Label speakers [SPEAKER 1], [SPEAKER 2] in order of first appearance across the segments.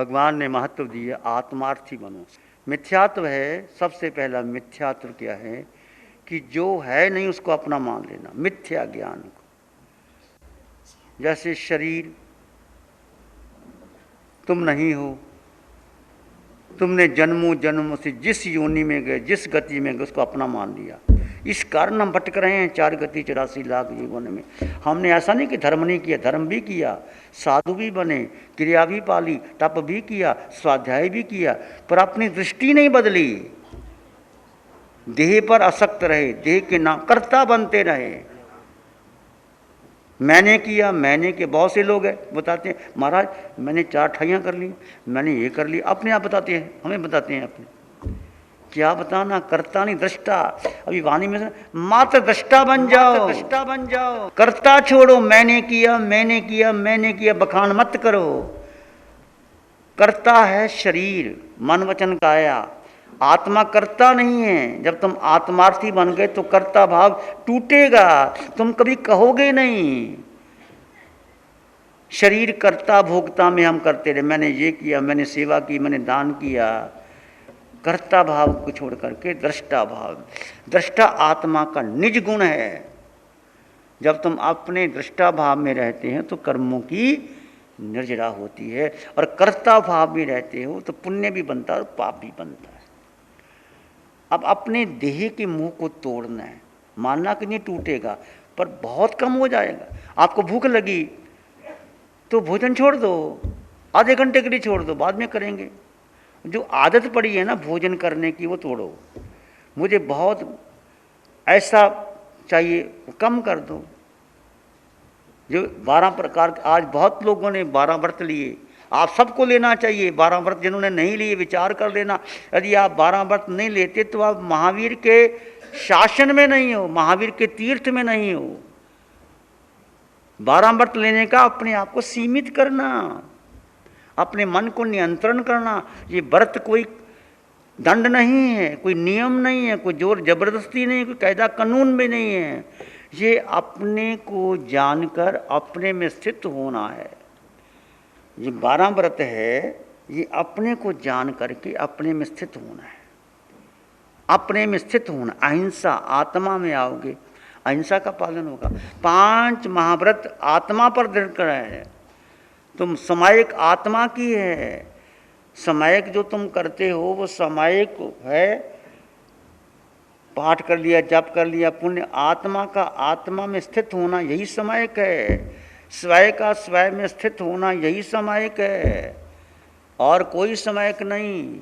[SPEAKER 1] भगवान ने महत्व दिया आत्मार्थी बनो। मिथ्यात्व है, सबसे पहला मिथ्यात्व क्या है कि जो है नहीं उसको अपना मान लेना, मिथ्या ज्ञान को। जैसे शरीर तुम नहीं हो, तुमने जन्मों जन्मों से जिस योनि में गए, जिस गति में गए, उसको अपना मान लिया। इस कारण हम भटक रहे हैं 4 गति 84 लाख जीवन में। हमने ऐसा नहीं कि धर्म नहीं किया, धर्म भी किया, साधु भी बने, क्रिया भी पाली, तप भी किया, स्वाध्याय भी किया, पर अपनी दृष्टि नहीं बदली। देह पर आसक्त रहे, देह के नाम कर्ता बनते रहे। मैंने किया, मैंने के बहुत से लोग हैं बताते हैं महाराज मैंने 4 ठगियाँ कर ली, मैंने ये कर ली, अपने आप बताते हैं, हमें बताते हैं अपने। क्या बताना, कर्ता नहीं दृष्टा। अभी वाणी में मात्र दृष्टा बन जाओ, दृष्टा बन जाओ, कर्ता छोड़ो। मैंने किया, मैंने किया, मैंने किया बखान मत करो। कर्ता है शरीर, मन वचन काया, आत्मा कर्ता नहीं है। जब तुम आत्मार्थी बन गए तो कर्ता भाव टूटेगा, तुम कभी कहोगे नहीं। शरीर कर्ता भोक्ता में हम करते रहे, मैंने ये किया, मैंने सेवा की, मैंने दान किया। कर्ता भाव को छोड़ करके दृष्टा भाव, दृष्टा आत्मा का निज गुण है। जब तुम अपने दृष्टा भाव में रहते हैं तो कर्मों की निर्जरा होती है, और कर्ता भाव में रहते हो तो पुण्य भी बनता है और पाप भी बनता है। अब अपने देह के मुंह को तोड़ना है, मानना कि नहीं टूटेगा पर बहुत कम हो जाएगा। आपको भूख लगी तो भोजन छोड़ दो, आधे घंटे के लिए छोड़ दो, बाद में करेंगे। जो आदत पड़ी है ना भोजन करने की वो तोड़ो। मुझे बहुत ऐसा चाहिए, कम कर दो। जो 12 प्रकार, आज बहुत लोगों ने 12 व्रत लिए, आप सबको लेना चाहिए 12 व्रत। जिन्होंने नहीं लिए विचार कर लेना, यदि आप 12 व्रत नहीं लेते तो आप महावीर के शासन में नहीं हो, महावीर के तीर्थ में नहीं हो। 12 व्रत लेने का अपने आप को सीमित करना, अपने मन को नियंत्रण करना। ये व्रत कोई दंड नहीं है, कोई नियम नहीं है, कोई जोर जबरदस्ती नहीं, कोई कायदा कानून भी नहीं है। ये अपने को जानकर अपने में स्थित होना है। ये 12 व्रत है, ये अपने को जान करके अपने में स्थित होना है, अपने में स्थित होना। अहिंसा, आत्मा में आओगे, अहिंसा का पालन होगा। 5 महाव्रत आत्मा पर दृढ़ है। तुम समायिक आत्मा की है। समायिक जो तुम करते हो वो समायिक है, पाठ कर लिया, जप कर लिया, पुण्य। आत्मा का आत्मा में स्थित होना यही समायिक है। स्वयं का स्वयं में स्थित होना यही समायिक है, और कोई समायिक नहीं।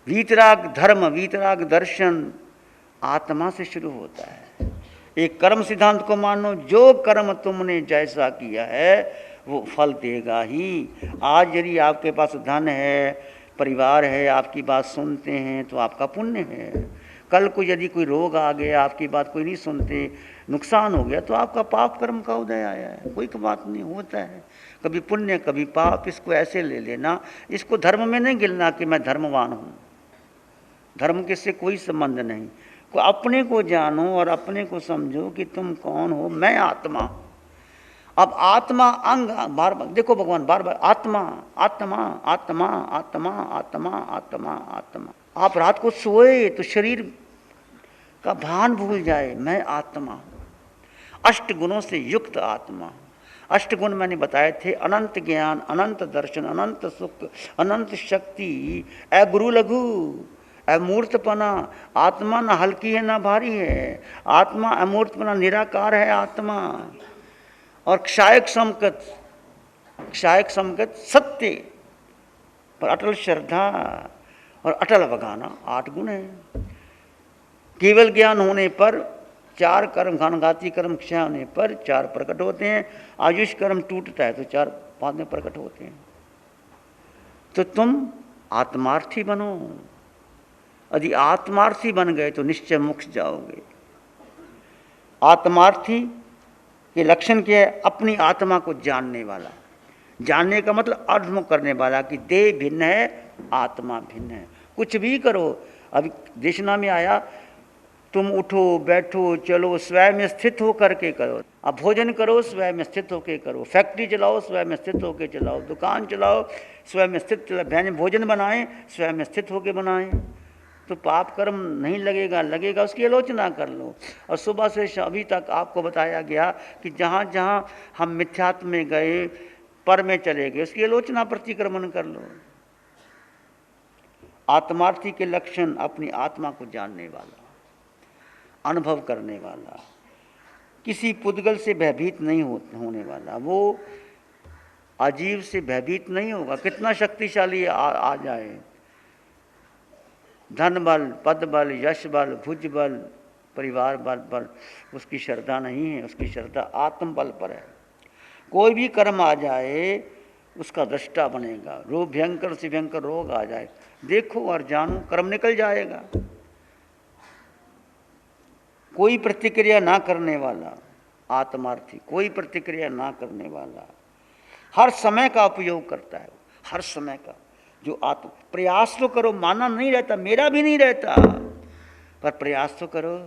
[SPEAKER 1] वीतराग धर्म, वीतराग दर्शन आत्मा से शुरू होता है। एक कर्म सिद्धांत को मानो, जो कर्म तुमने जैसा किया है वो फल देगा ही। आज यदि आपके पास धन है, परिवार है, आपकी बात सुनते हैं तो आपका पुण्य है। कल को यदि कोई रोग आ गया, आपकी बात कोई नहीं सुनते, नुकसान हो गया, तो आपका पाप कर्म का उदय आया है। कोई बात नहीं, होता है कभी पुण्य कभी पाप। इसको ऐसे ले लेना, इसको धर्म में नहीं गिनना कि मैं धर्मवान हूँ। धर्म के से कोई संबंध नहीं। को अपने को जानो और अपने को समझो कि तुम कौन हो। मैं आत्मा। अब आत्मा अंग बार बार देखो, भगवान बार बार आत्मा आत्मा आत्मा आत्मा आत्मा आत्मा आत्मा। आप रात को सोए तो शरीर का भान भूल जाए, मैं आत्मा। 8 गुणों से युक्त आत्मा। 8 गुण मैंने बताए थे, अनंत ज्ञान, अनंत दर्शन, अनंत सुख, अनंत शक्ति, गुरु लघु, अमूर्तपना। आत्मा ना हल्की है ना भारी है, आत्मा अमूर्तपना, निराकार है आत्मा। और क्षायक समकत, क्षायक समकत सत्य पर अटल श्रद्धा और अटल अवगाहना, 8 गुण है। केवल ज्ञान होने पर 4 कर्म, घानघाती कर्म क्षय होने पर 4 प्रकट होते हैं। आयुष कर्म टूटता है तो 4 बाद में प्रकट होते हैं। तो तुम आत्मार्थी बनो। यदि आत्मार्थी बन गए तो निश्चय मोक्ष जाओगे। आत्मार्थी के लक्षण क्या है? अपनी आत्मा को जानने वाला। जानने का मतलब अर्थमुख करने वाला कि देह भिन्न है, आत्मा भिन्न है। कुछ भी करो। अभी देशना में आया तुम उठो बैठो चलो स्वयं स्थित हो करके करो। अब भोजन करो स्वयं स्थित होके करो, फैक्ट्री चलाओ स्वयं स्थित होके चलाओ, दुकान चलाओ स्वयं स्थित चलाओ, भोजन बनाएं स्वयं स्थित होके बनाएं, तो पाप कर्म नहीं लगेगा, लगेगा उसकी आलोचना कर लो। और सुबह से अभी तक आपको बताया गया कि जहाँ जहाँ हम मिथ्यात्व में गए, पर में चले गए, उसकी आलोचना प्रतिक्रमण कर लो। आत्मार्थी के लक्षण अपनी आत्मा को जानने वाला, अनुभव करने वाला, किसी पुद्गल से भयभीत नहीं होने वाला, वो अजीब से भयभीत नहीं होगा, कितना शक्तिशाली आ जाए, धन बल, पद बल, यश बल, भुज बल, परिवार बल, उसकी श्रद्धा नहीं है, उसकी श्रद्धा आत्म बल पर है। कोई भी कर्म आ जाए उसका दृष्टा बनेगा, रोग भयंकर से भयंकर रोग आ जाए, देखो और जानो, कर्म निकल जाएगा। कोई प्रतिक्रिया ना करने वाला आत्मार्थी, कोई प्रतिक्रिया ना करने वाला, हर समय का उपयोग करता है, हर समय का। जो प्रयास तो करो, माना नहीं रहता, मेरा भी नहीं रहता, पर प्रयास तो करो।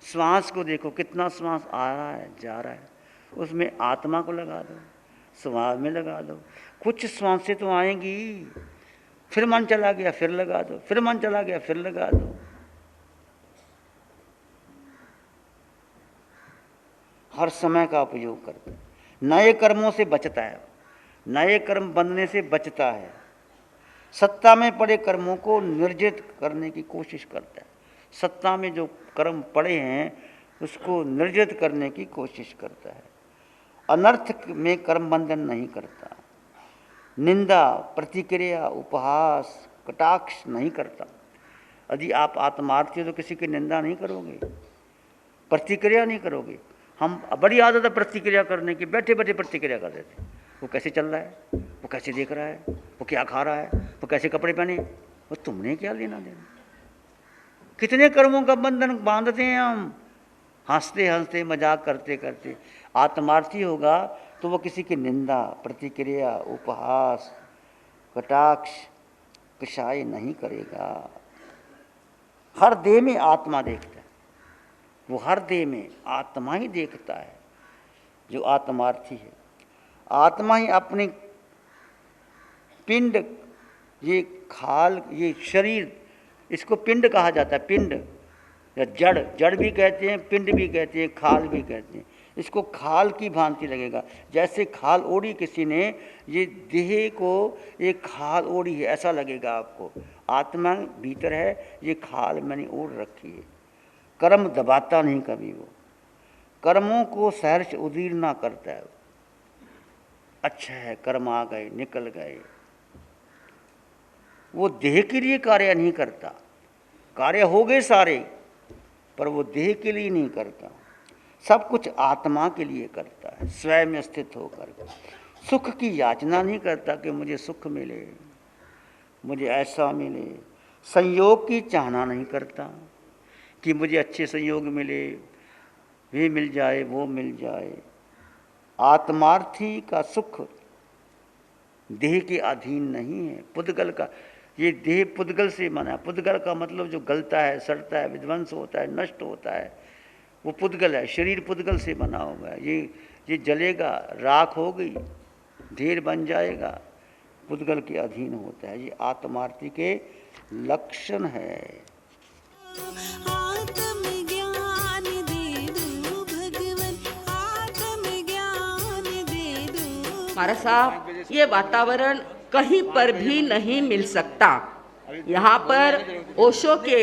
[SPEAKER 1] श्वास को देखो, कितना श्वास आ रहा है जा रहा है, उसमें आत्मा को लगा दो, स्वभाव में लगा दो। कुछ श्वासें तो आएंगी, फिर मन चला गया फिर लगा दो, फिर मन चला गया फिर लगा दो। हर समय का उपयोग करता है, नए कर्मों से बचता है, नए कर्म बनने से बचता है, सत्ता में पड़े कर्मों को निर्जित करने की कोशिश करता है, सत्ता में जो कर्म पड़े हैं उसको निर्जित करने की कोशिश करता है, अनर्थ में कर्म बंधन नहीं करता, निंदा प्रतिक्रिया उपहास कटाक्ष नहीं करता। यदि आप आत्मार्थी हो तो किसी की निंदा नहीं करोगे, प्रतिक्रिया नहीं करोगे। हम बड़ी आदत है प्रतिक्रिया करने की, बैठे बैठे प्रतिक्रिया कर देते, वो कैसे चल रहा है, वो कैसे देख रहा है, वो क्या खा रहा है, वो कैसे कपड़े पहने, वो तुमने क्या लेना देना। कितने कर्मों का बंधन बांधते हैं हम, हंसते हंसते मजाक करते करते। आत्मार्थी होगा तो वो किसी की निंदा प्रतिक्रिया उपहास कटाक्ष कषाय नहीं करेगा। हर देह में आत्मा देखता है, वो हर देह में आत्मा ही देखता है जो आत्मार्थी है। आत्मा ही अपनी पिंड, ये खाल, ये शरीर, इसको पिंड कहा जाता है, पिंड या जड़, जड़ भी कहते हैं, पिंड भी कहते हैं, खाल भी कहते हैं। इसको खाल की भांति लगेगा, जैसे खाल ओढ़ी किसी ने, ये देह को एक खाल ओढ़ी है ऐसा लगेगा आपको। आत्मा भीतर है, ये खाल मैंने ओढ़ रखी है। कर्म दबाता नहीं कभी, वो कर्मों को सहर्ष उदीर्णा करता है। अच्छा है कर्म आ गए निकल गए, वो देह के लिए कार्य नहीं करता, कार्य हो गए सारे, पर वो देह के लिए नहीं करता, सब कुछ आत्मा के लिए करता है, स्वयं स्थित होकर। सुख की याचना नहीं करता कि मुझे सुख मिले, मुझे ऐसा मिले, संयोग की चाहना नहीं करता कि मुझे अच्छे संयोग मिले, ये मिल जाए वो मिल जाए। आत्मार्थी का सुख देह के अधीन नहीं है, पुद्गल का। ये देह पुद्गल से बना है, पुद्गल का मतलब जो गलता है, सड़ता है, विध्वंस होता है, नष्ट होता है, वो पुद्गल है। शरीर पुद्गल से बना हुआ है, ये जलेगा, राख हो गई, ढेर बन जाएगा, पुद्गल के अधीन होता है। ये आत्मार्थी के लक्षण है।
[SPEAKER 2] हमारा साहब, ये वातावरण कहीं पर भी नहीं मिल सकता। यहाँ पर ओशो के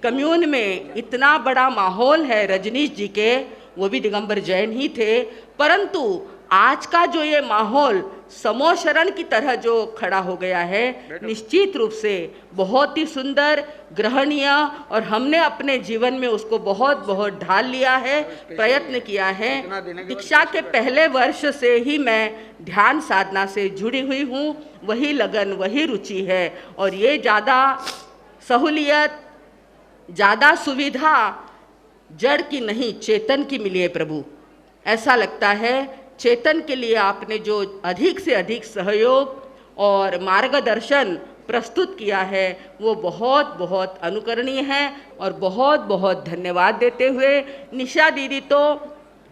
[SPEAKER 2] कम्यून में इतना बड़ा माहौल है, रजनीश जी के, वो भी दिगंबर जैन ही थे, परंतु आज का जो ये माहौल समोशरण की तरह जो खड़ा हो गया है, निश्चित रूप से बहुत ही सुंदर, ग्रहणीय, और हमने अपने जीवन में उसको बहुत बहुत ढाल लिया है, प्रयत्न किया है। दीक्षा के पहले वर्ष से ही मैं ध्यान साधना से जुड़ी हुई हूँ, वही लगन वही रुचि है, और ये ज़्यादा सहूलियत, ज़्यादा सुविधा जड़ की नहीं चेतन की मिली है प्रभु। ऐसा लगता है चेतन के लिए आपने जो अधिक से अधिक सहयोग और मार्गदर्शन प्रस्तुत किया है वो बहुत बहुत अनुकरणीय है। और बहुत बहुत धन्यवाद देते हुए, निशा दीदी तो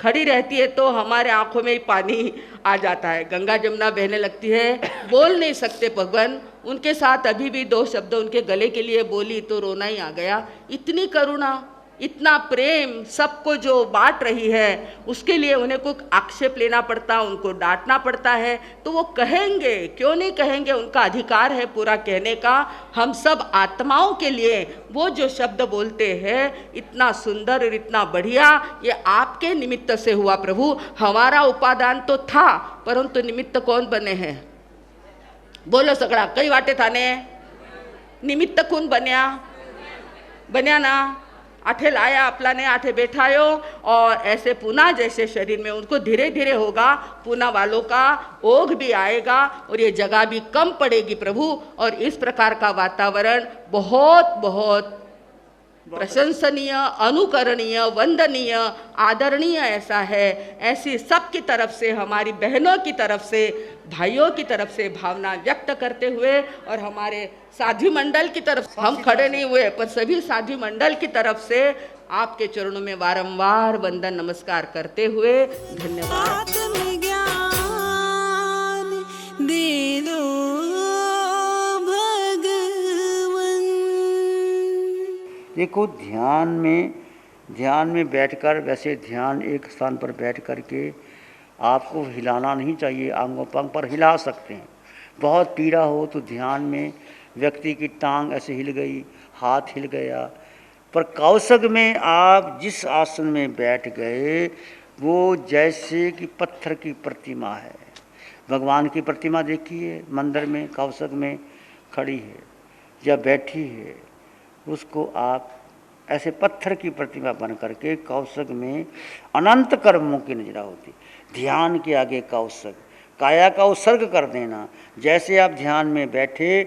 [SPEAKER 2] खड़ी रहती है तो हमारे आंखों में ही पानी आ जाता है, गंगा जमुना बहने लगती है, बोल नहीं सकते भगवान। उनके साथ अभी भी 2 शब्द उनके गले के लिए बोली तो रोना ही आ गया। इतनी करुणा, इतना प्रेम सबको जो बांट रही है, उसके लिए उन्हें कोई आक्षेप लेना पड़ता, उनको डांटना पड़ता है तो वो कहेंगे, क्यों नहीं कहेंगे, उनका अधिकार है पूरा कहने का। हम सब आत्माओं के लिए वो जो शब्द बोलते हैं इतना सुंदर और इतना बढ़िया, ये आपके निमित्त से हुआ प्रभु। हमारा उपादान तो था, परंतु निमित्त कौन बने हैं? बोलो सगड़ा, कई वाटे थाने निमित्त कौन बन्या ना? आठे लाया अपला ने, आठे बैठायो, और ऐसे पुनः जैसे शरीर में उनको धीरे धीरे होगा, पुनः वालों का ओघ भी आएगा और ये जगह भी कम पड़ेगी प्रभु। और इस प्रकार का वातावरण बहुत बहुत प्रशंसनीय, अनुकरणीय, वंदनीय, आदरणीय ऐसा है। ऐसी सबकी तरफ से, हमारी बहनों की तरफ से, भाइयों की तरफ से भावना व्यक्त करते हुए, और हमारे साध्वी मंडल की तरफ से, हम खड़े नहीं हुए पर सभी साध्वी मंडल की तरफ से आपके चरणों में बारंबार वंदन नमस्कार करते हुए धन्यवाद।
[SPEAKER 1] देखो, ध्यान में बैठकर, वैसे ध्यान एक स्थान पर बैठ कर के आपको हिलाना नहीं चाहिए, अंगों पंग पर हिला सकते हैं। बहुत पीड़ा हो तो ध्यान में व्यक्ति की टांग ऐसे हिल गई, हाथ हिल गया, पर कौशग में आप जिस आसन में बैठ गए वो जैसे कि पत्थर की प्रतिमा है। भगवान की प्रतिमा देखिए, मंदिर में कौशग में खड़ी है या बैठी है, उसको आप ऐसे पत्थर की प्रतिमा बन करके कौशग में अनंत कर्मों की नजरा होती। ध्यान के आगे कौशग, काया का उत्सर्ग कर देना। जैसे आप ध्यान में बैठे,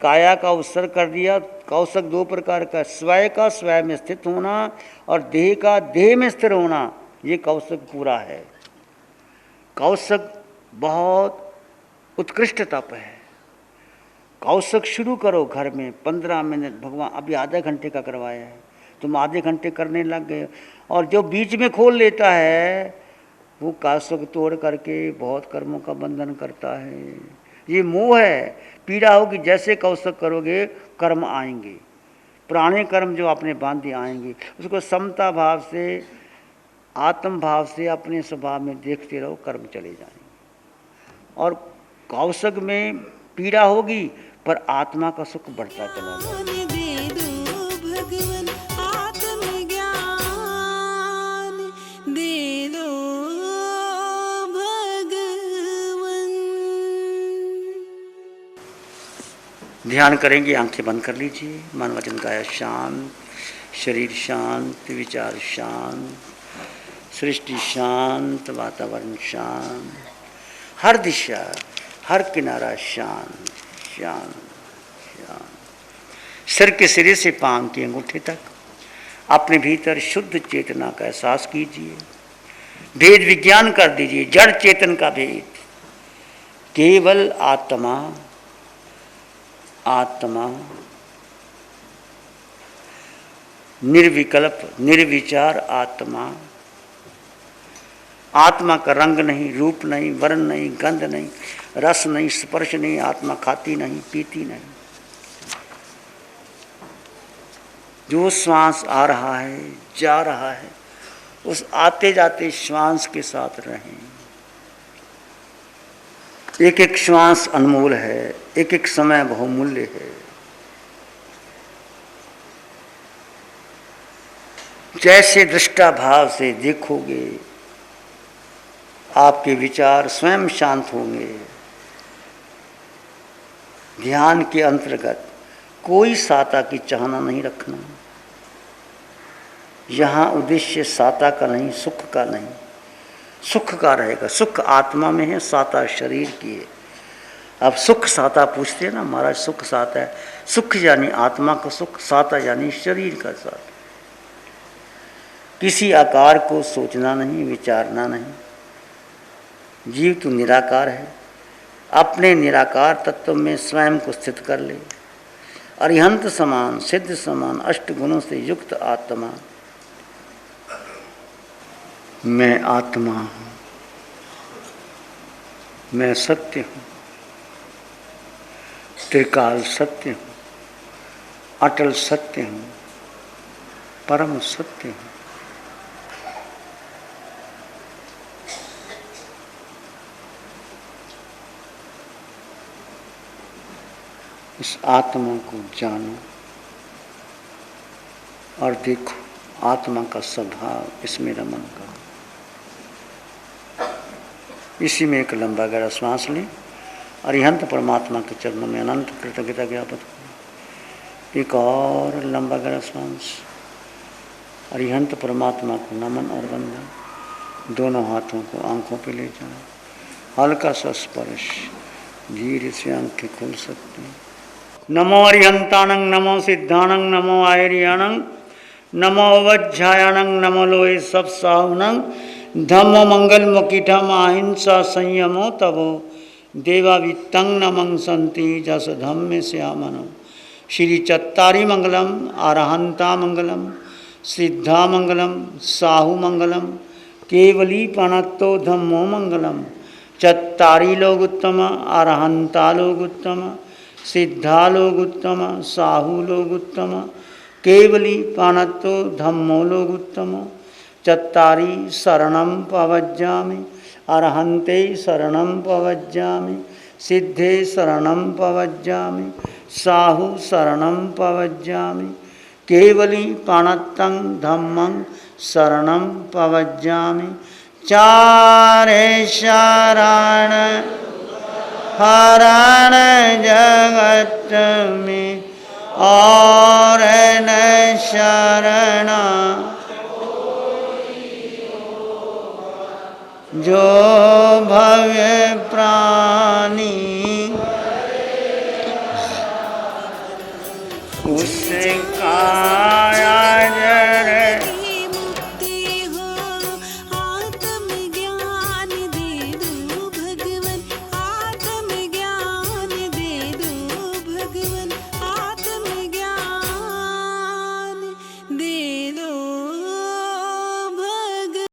[SPEAKER 1] काया का उत्सर्ग कर दिया। कौशग 2 प्रकार का, स्वय का स्वय में स्थित होना और देह का देह में स्थिर होना, ये कौशग पूरा है। कौशग बहुत उत्कृष्ट तप है। कौशग शुरू करो घर में 15 मिनट, भगवान अभी आधे घंटे का करवाया है, तुम आधे घंटे करने लग गए। और जो बीच में खोल लेता है वो कौशग तोड़ करके बहुत कर्मों का बंधन करता है। ये मोह है, पीड़ा होगी। जैसे कौशग करोगे कर्म आएंगे, पुराने कर्म जो आपने बांधे आएंगे। उसको समता भाव से, आत्म भाव से अपने स्वभाव में देखते रहो, कर्म चले जाएंगे। और कौशग में पीड़ा होगी पर आत्मा का सुख बढ़ता चला जाएगा। ध्यान करेंगे, आंखें बंद कर लीजिए। मन वचन काया शांत, शरीर शांत, विचार शांत, सृष्टि शांत, वातावरण शांत, हर दिशा, हर किनारा शांत शांत शांत। सिर के सिरे से पांव के अंगूठे तक अपने भीतर शुद्ध चेतना का एहसास कीजिए। भेद विज्ञान कर दीजिए, जड़ चेतन का भेद। केवल आत्मा, आत्मा निर्विकल्प, निर्विचार आत्मा। आत्मा का रंग नहीं, रूप नहीं, वर्ण नहीं, गंध नहीं, रस नहीं, स्पर्श नहीं। आत्मा खाती नहीं, पीती नहीं। जो श्वास आ रहा है, जा रहा है, उस आते जाते श्वास के साथ रहें। एक एक श्वास अनमोल है, एक एक समय बहुमूल्य है। जैसे दृष्टा भाव से देखोगे, आपके विचार स्वयं शांत होंगे। ध्यान के अंतर्गत कोई साता की चाहना नहीं रखना। यहाँ उद्देश्य साता का नहीं, सुख का नहीं, सुख का रहेगा। सुख आत्मा में है, साता शरीर की है। अब सुख साता पूछते हैं ना, महाराज सुख साता है। सुख यानी आत्मा का सुख, साता यानी शरीर का साथ। किसी आकार को सोचना नहीं, विचारना नहीं। जीव तो निराकार है, अपने निराकार तत्व में स्वयं को स्थित कर ले। अरिहंत समान, सिद्ध समान, अष्ट गुणों से युक्त आत्मा, मैं आत्मा हूँ, मैं सत्य हूँ, त्रिकाल सत्य हूँ, अटल सत्य हूँ, परम सत्य हूँ। इस आत्मा को जानो और देखो आत्मा का स्वभाव, इसमें रमन करो। इसी में एक लंबा गहरा श्वास लें। अरिहंत परमात्मा के चरणों में अनंत कृतज्ञता ज्ञापित करो। एक और लंबा गहरा श्वास। अरिहंत परमात्मा को नमन और वंदन। दोनों हाथों को आंखों पे ले जाओ। हल्का सा स्पर्श, धीरे से आंखें खुल सकती हैं। नमो अरिहंताणं, नमो सिद्धाणं, नमो आयर्याणं, नमो अवज्झायाणं, नमो लोये सब साहुणं, धम्मो मंगल मुकीठम अहिंसा संयमो तवो देवावित्तं नमं संति जस धम्मे श्यामनो। श्री चत्तारी मंगलम, अरहंता मंगलम, सिद्धा मंगलम, साहु मंगलम, केवली पणत्तो धम्मो मंगलम। चत्तारी लोग उत्तम, अरहंता लोग उत्तम, सिद्धा लोग उत्तम, साहु लोग उत्तम, केवली पाणत्तो धम्मो लोग उत्तम। चत्तारी शरणं पवज्जामि, अरहन्ते शरणं पवज्जामि, सिद्धे शरणं पवज्जामि, साहु शरणं पवज्जामि, केवली पाणत्तं धम्मं शरणं पवज्जामि। चारे शरण हरण जगत में और न शरण